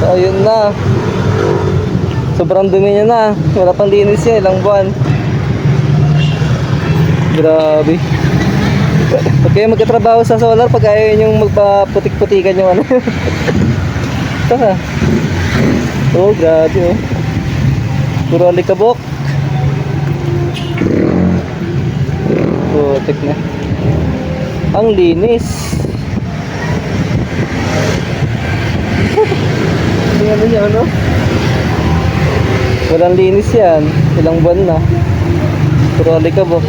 So ayun na. Sobrang dumi niya na. Wala pang linis yan, ilang buwan. Grabe. Huwag kayo magkatrabaho sa solar pag ayaw nyo magpaputik-putikan yung ano. Taka. Oh, grabe oh. Puro alikabok. Putik na. Ang linis. Tingnan mo niya ano. Walang linis yan. Ilang buwan na. Puro alikabok.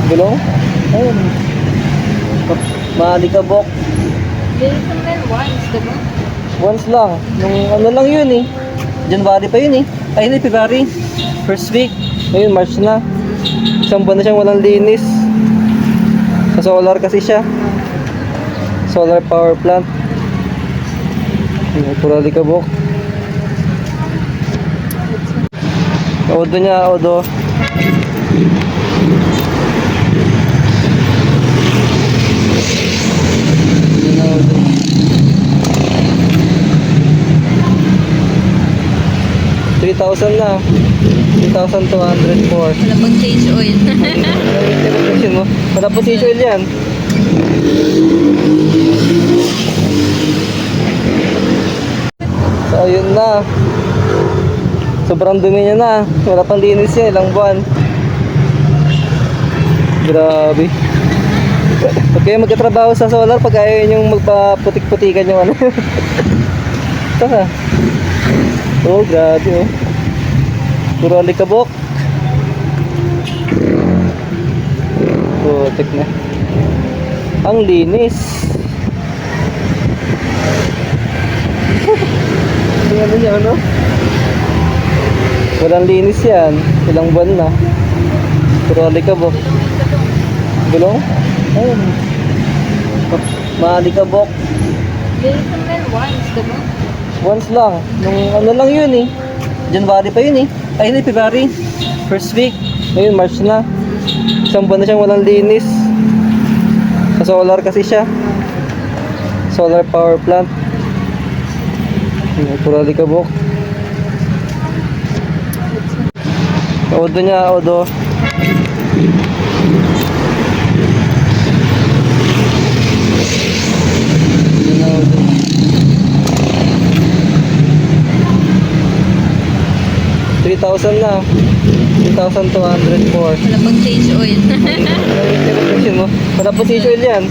Gulong? Ayun. Maalikabok. Lilisan na yun once, diba? Once lang. Nung ano lang yun eh. January pa yun eh. Ay hindi, February. First week. Ngayon, March na. Isang buwan na siyang walang linis. Sa solar kasi siya. Solar power plant. Puro alikabok. Odo niya, odo. $3,000 na. 3,204. Wala pang change oil. Wala po change oil yan. So ayun na. Sobrang dumi niya na. Wala pang linis yan, ilang buwan. Grabe. Huwag kayo magkatrabaho sa solar pag ayaw nyo magpaputik-putikan yung ano. Taka. Oh, grabe oh. Puro alikabok. Putik na. Ang linis. Tingnan mo niya ano. Walang linis yan. Ilang buwan na. Puro alikabok. Gulong? Ayun. Maalikabok. Lilisan na yun once, diba? Once lang. Nung ano lang yun eh. January pa yun eh. Ay hindi, February. First week. Ngayon, March na. Isang buwan na siyang walang linis. Sa solar kasi siya. Solar power plant. Puro alikabok. Odo niya, odo. $3,000 na. 3,204. Wala pang change oil. Wala po change oil yan.